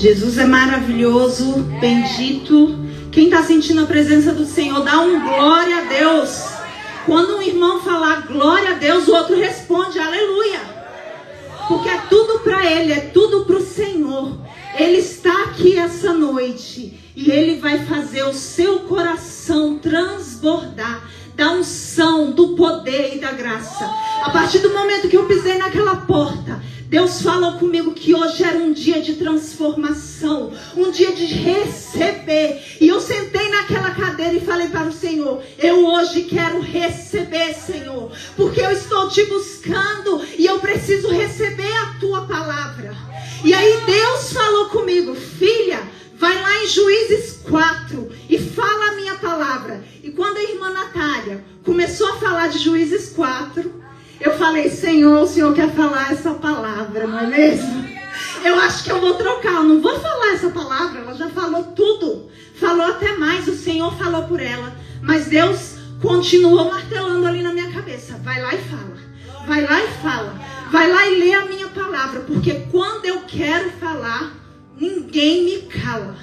Jesus é maravilhoso, bendito. Quem está sentindo a presença do Senhor, dá um glória a Deus. Quando um irmão falar glória a Deus, o outro responde aleluia. Porque é tudo para Ele, é tudo para o Senhor. Ele está aqui essa noite e Ele vai fazer o seu coração transbordar da unção, do poder e da graça. A partir do momento que eu pisei naquela porta, Deus falou comigo que hoje era um dia de transformação, um dia de receber. E eu sentei naquela cadeira e falei para o Senhor: eu hoje quero receber, Senhor, porque eu estou te buscando e eu preciso receber a tua palavra. E aí Deus falou comigo: filha, vai lá em Juízes 4 e fala a minha palavra. E quando a irmã Natália começou a falar de Juízes 4, eu falei: Senhor, o Senhor quer falar essa palavra, não é mesmo? Eu acho que eu vou trocar, eu não vou falar essa palavra, ela já falou tudo. Falou até mais, o Senhor falou por ela. Mas Deus continuou martelando ali na minha cabeça: vai lá e fala, vai lá e fala, vai lá e lê a minha palavra. Porque quando eu quero falar, ninguém me cala.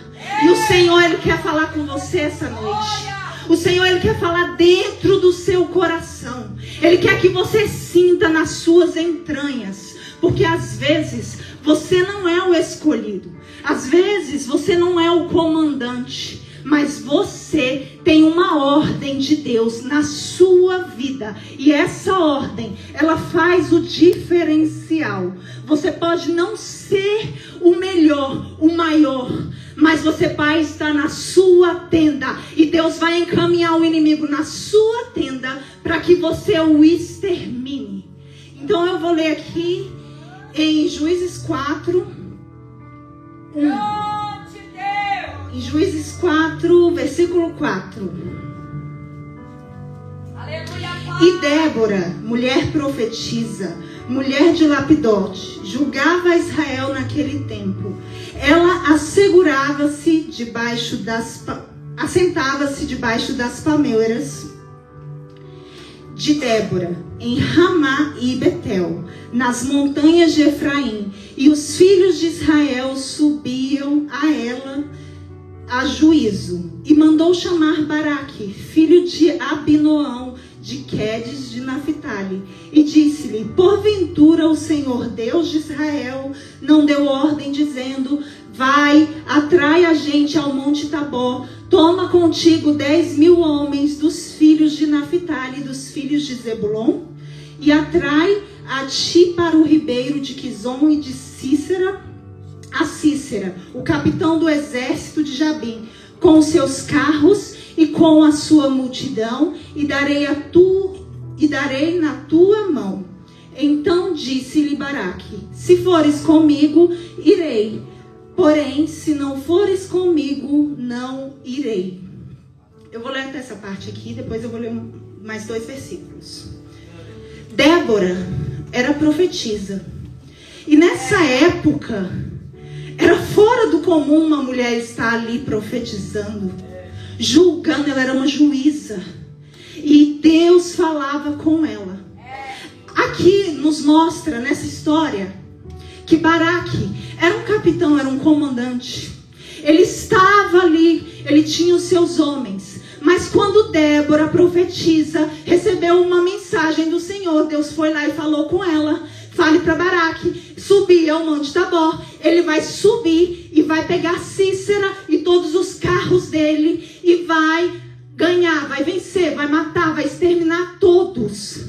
E o Senhor, Ele quer falar com você essa noite. O Senhor, Ele quer falar dentro do seu coração. Ele quer que você sinta nas suas entranhas. Porque às vezes você não é o escolhido. Às vezes você não é o comandante. Mas você tem uma ordem de Deus na sua vida. E essa ordem, ela faz o diferencial. Você pode não ser o melhor, o maior, mas você vai estar na sua tenda. E Deus vai encaminhar o inimigo na sua tenda para que você o extermine. Então eu vou ler aqui em Juízes 4, 1. Em Juízes 4, versículo 4. Aleluia. E Débora, mulher profetisa, mulher de Lapidote, julgava Israel naquele tempo. Ela assentava-se debaixo das palmeiras de Débora, em Ramá e Betel, nas montanhas de Efraim. E os filhos de Israel subiam a ela a juízo, e mandou chamar Baraque, filho de Abinoão, de Quedes de Naphtali, e disse-lhe: porventura o Senhor Deus de Israel não deu ordem dizendo: vai, atrai a gente ao monte Tabor, toma contigo 10.000 homens dos filhos de Naphtali e dos filhos de Zebulon, e atrai a ti para o ribeiro de Quizon e de Sísera, a Sísera, o capitão do exército de Jabim, com os seus carros e com a sua multidão, e darei na tua mão. Então disse-lhe Baraque: se fores comigo, irei, porém se não fores comigo, não irei. Eu vou ler até essa parte aqui, depois eu vou ler mais 2 versículos. Débora era profetisa, e nessa época era fora do comum uma mulher estar ali profetizando, julgando. Ela era uma juíza e Deus falava com ela. Aqui nos mostra nessa história que Baraque era um capitão, era um comandante. Ele estava ali, ele tinha os seus homens. Mas quando Débora, profetiza, recebeu uma mensagem do Senhor, Deus foi lá e falou com ela: fale para Baraque subir ao monte Tabor. Ele vai subir e vai pegar Sísera e todos os carros dele e vai ganhar, vai vencer, vai matar, vai exterminar todos.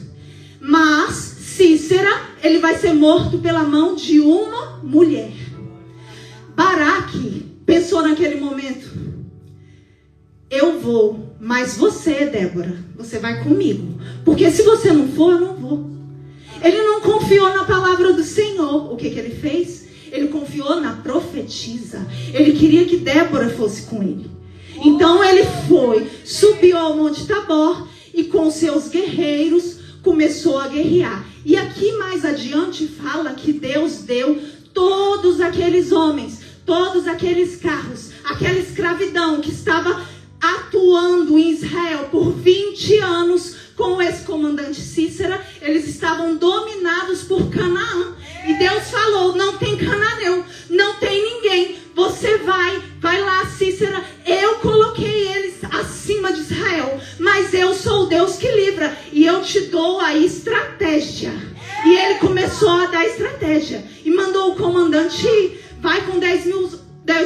Mas Sísera, ele vai ser morto pela mão de uma mulher. Baraque pensou naquele momento: eu vou, mas você, Débora, você vai comigo. Porque se você não for, eu não vou. Ele não confiou na palavra do Senhor. O que ele fez? Ele confiou na profetisa. Ele queria que Débora fosse com ele. Então ele foi, subiu ao monte Tabor e com seus guerreiros começou a guerrear. E aqui mais adiante fala que Deus deu todos aqueles homens, todos aqueles carros, aquela escravidão que estava atuando em Israel por 20 anos com esse comandante Sísera. Eles estavam dominados por Canaã. E Deus falou: não tem cananeu, não tem ninguém. comandante ir. Vai com 10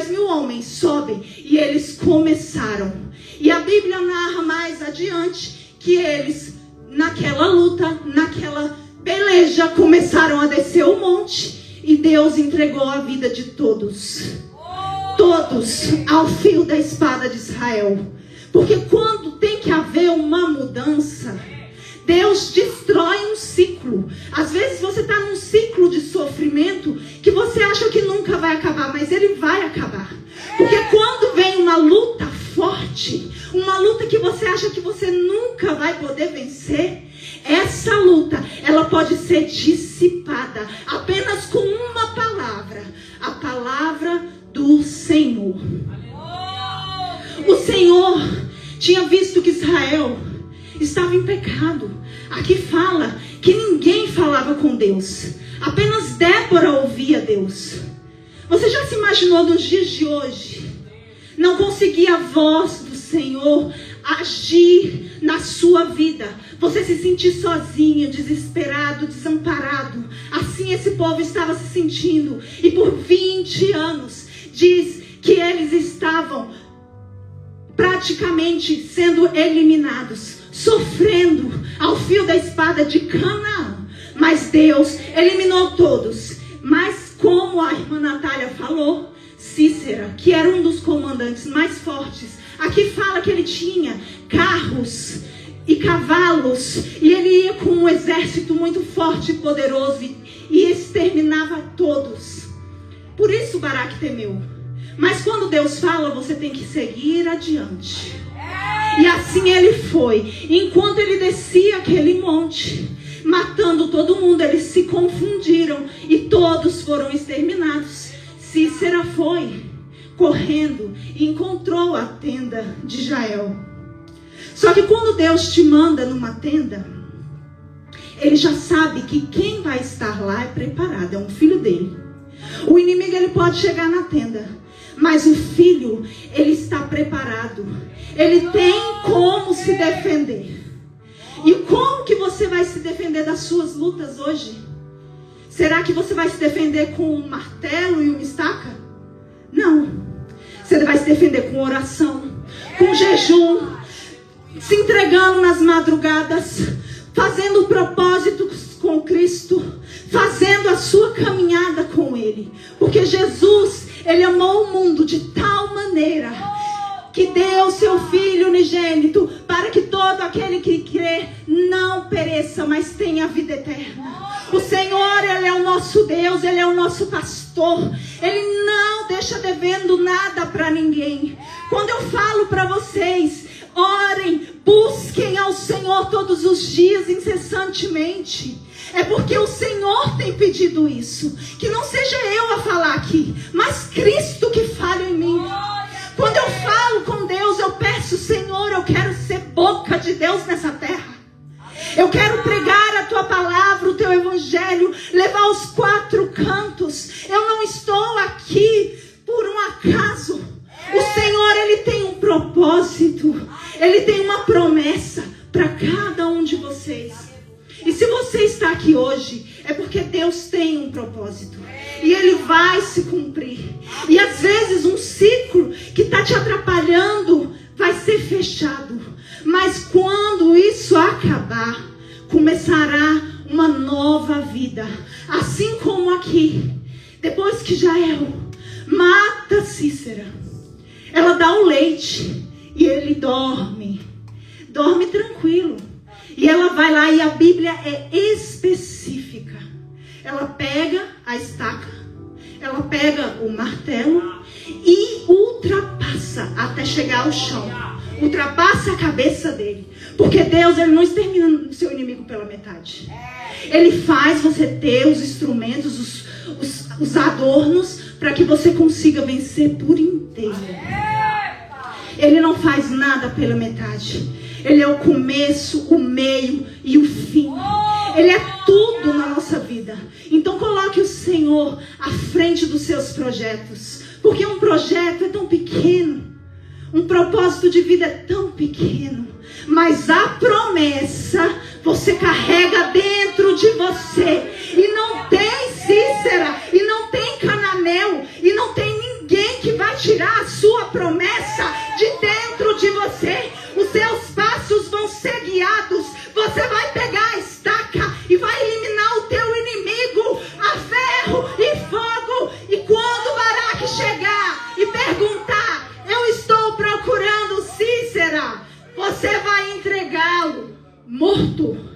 mil homens, sobem. E eles começaram. E a Bíblia narra mais adiante que eles, naquela luta, naquela peleja, começaram a descer o monte. E Deus entregou a vida de todos. Todos ao fio da espada de Israel. Porque quando tem que haver uma mudança, Deus destrói um ciclo. Às vezes você está num ciclo de sofrimento que você acha que nunca vai acabar, mas ele vai acabar. Porque quando vem uma luta forte, uma luta que você acha que você nunca vai poder vencer, essa luta, ela pode ser dissipada apenas com uma palavra. A palavra do Senhor. O Senhor tinha visto que Israel estava em pecado. Aqui fala que ninguém falava com Deus. Apenas Débora ouvia Deus. Você já se imaginou nos dias de hoje? Não conseguia a voz do Senhor agir na sua vida. Você se sentir sozinho, desesperado, desamparado. Assim esse povo estava se sentindo. E por 20 anos diz que eles estavam praticamente sendo eliminados, sofrendo ao fio da espada de Canaã. Mas Deus eliminou todos. Mas como a irmã Natália falou, Cícera, que era um dos comandantes mais fortes, aqui fala que ele tinha carros e cavalos, e ele ia com um exército muito forte e poderoso e exterminava todos. Por isso Baraque temeu. Mas quando Deus fala, você tem que seguir adiante. E assim ele foi. Enquanto ele descia aquele monte, matando todo mundo, eles se confundiram e todos foram exterminados. Cícera foi correndo e encontrou a tenda de Jael. Só que quando Deus te manda numa tenda, ele já sabe que quem vai estar lá é preparado, é um filho dele. O inimigo, ele pode chegar na tenda, mas o filho, ele está preparado. Ele tem como se defender. E como que você vai se defender das suas lutas hoje? Será que você vai se defender com um martelo e uma estaca? Não. Você vai se defender com oração, com jejum, se entregando nas madrugadas, fazendo propósitos com Cristo, fazendo a sua caminhada com Ele. Porque Jesus, Ele amou o mundo de tal maneira que deu seu Filho unigênito para que todo aquele que crê não pereça, mas tenha vida eterna. O Senhor, Ele é o nosso Deus, Ele é o nosso pastor. Ele não deixa devendo nada para ninguém. Quando eu falo para vocês, orem, busquem ao Senhor todos os dias, incessantemente, é porque o Senhor tem pedido isso. Que não seja eu a falar aqui, mas Cristo que fale em mim. Quando eu falo com Deus, eu peço: Senhor, eu quero ser boca de Deus nessa terra. Eu quero pregar a tua palavra, o teu evangelho, levar aos 4 cantos. Eu não estou aqui por um acaso. O Senhor, Ele tem um propósito. Ele tem uma promessa para cada um de vocês. E se você está aqui hoje, é porque Deus tem um propósito. E Ele vai se cumprir. E às vezes um ciclo que está te atrapalhando vai ser fechado. Mas quando isso acabar, começará uma nova vida. Assim como aqui, depois que Jael mata Cícera, ela dá o leite e ele dorme tranquilo. E ela vai lá, e a Bíblia é específica. Ela pega a estaca, ela pega o martelo e ultrapassa até chegar ao chão. Ultrapassa a cabeça dele. Porque Deus, Ele não extermina o seu inimigo pela metade. Ele faz você ter os instrumentos, os adornos, para que você consiga vencer por inteiro. Ele não faz nada pela metade. Ele é o começo, o meio e o fim. Ele é tudo na nossa vida. Então coloque o Senhor à frente dos seus projetos. Porque um projeto é tão pequeno. Um propósito de vida é tão pequeno. Mas a promessa você carrega dentro de você. E não tem Cícera, e não tem promessa de dentro de você. Os seus passos vão ser guiados. Você vai pegar a estaca e vai eliminar o teu inimigo a ferro e fogo. E quando Baraque chegar e perguntar: eu estou procurando Sísera, você vai entregá-lo morto.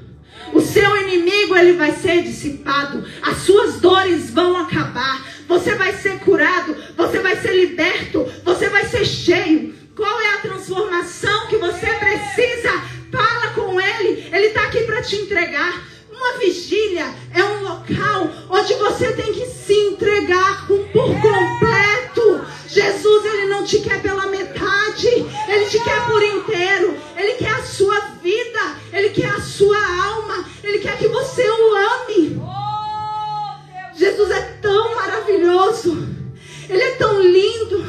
O seu inimigo, ele vai ser dissipado. As suas dores vão acabar. Você vai ser curado. Você vai ser liberto. Você vai ser cheio. Qual é a transformação que você precisa? Fala com ele. Ele está aqui para te entregar. Uma vigília é um local onde você tem que se entregar por completo. Jesus, ele não te quer pela metade. Ele te quer por inteiro. Ele quer a sua vida. Ele quer a sua alma. Ele quer que você o ame. Jesus é tão maravilhoso. Ele é tão lindo.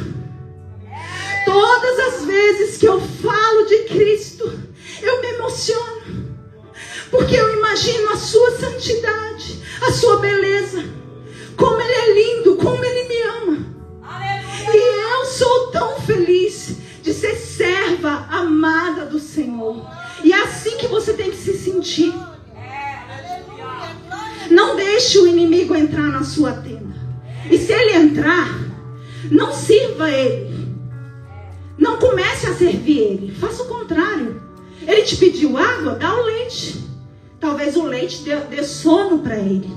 Todas as vezes que eu falo de Cristo, eu me emociono. Porque eu imagino a sua santidade, a sua beleza. Como ele é lindo, como ele me ama. E eu sou tão feliz de ser serva amada do Senhor. E é assim que você tem que se sentir. Não deixe o inimigo entrar na sua tenda. E se ele entrar, não sirva ele. Não comece a servir ele. Faça o contrário. Ele te pediu água, dá o leite. Talvez o leite dê sono para ele.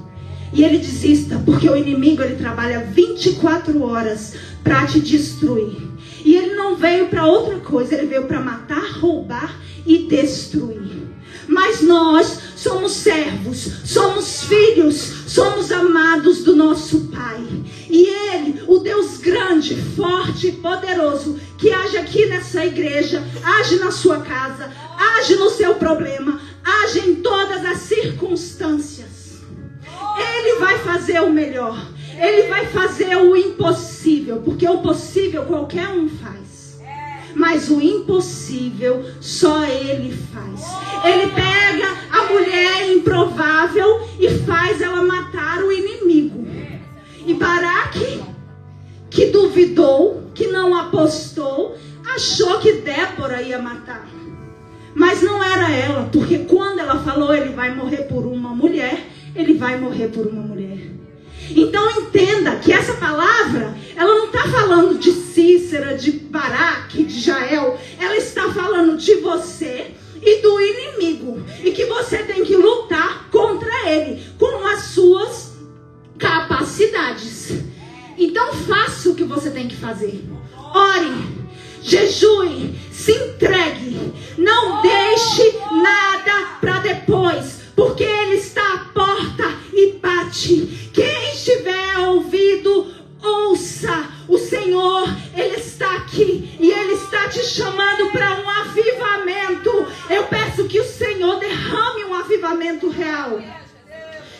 E ele desista, porque o inimigo, ele trabalha 24 horas para te destruir. E ele não veio para outra coisa. Ele veio para matar, roubar e destruir. Mas nós somos servos, somos filhos, somos amados do nosso Pai. E Ele, o Deus grande, forte e poderoso, que age aqui nessa igreja, age na sua casa, age no seu problema, age em todas as circunstâncias. Ele vai fazer o melhor. Ele vai fazer o impossível, porque o possível qualquer um faz. Mas o impossível só ele faz. Ele pega a mulher improvável e faz ela matar o inimigo. E Baraque, que duvidou, que não apostou, achou que Débora ia matar. Mas não era ela, porque quando ela falou ele vai morrer por uma mulher, ele vai morrer por uma mulher. Então entenda que essa palavra, ela não está falando de Sísera, de Baraque, de Jael. Ela está falando de você e do inimigo. E que você tem que lutar contra ele com as suas capacidades. Então faça o que você tem que fazer. Ore, jejue, se entregue. Não deixe nada para depois, porque ele está à porta e bate. Quem estiver ouvido, ouça. O Senhor, ele está aqui e ele está te chamando para um avivamento. Eu peço que o Senhor derrame um avivamento real.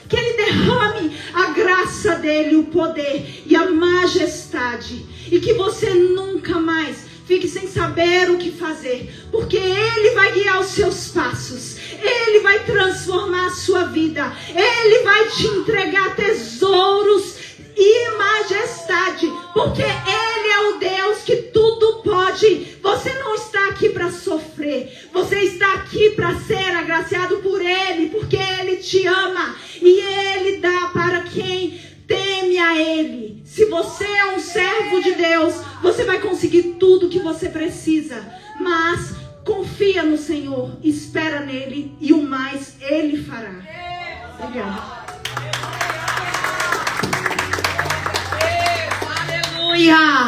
Que ele derrame a graça dele, o poder e a majestade. E que você nunca mais fique sem saber o que fazer. Porque ele vai guiar os seus passos. Ele vai transformar a sua vida. Ele vai te entregar tesouros e majestade. Porque ele é o Deus que tudo pode. Você não está aqui para sofrer. Você está aqui para ser agraciado por ele. Porque ele te ama. E ele dá para quem teme a ele. Se você é um servo de Deus, você vai conseguir tudo que você precisa. Mas confia no Senhor, espera nele e o mais ele fará. Obrigada. Aleluia!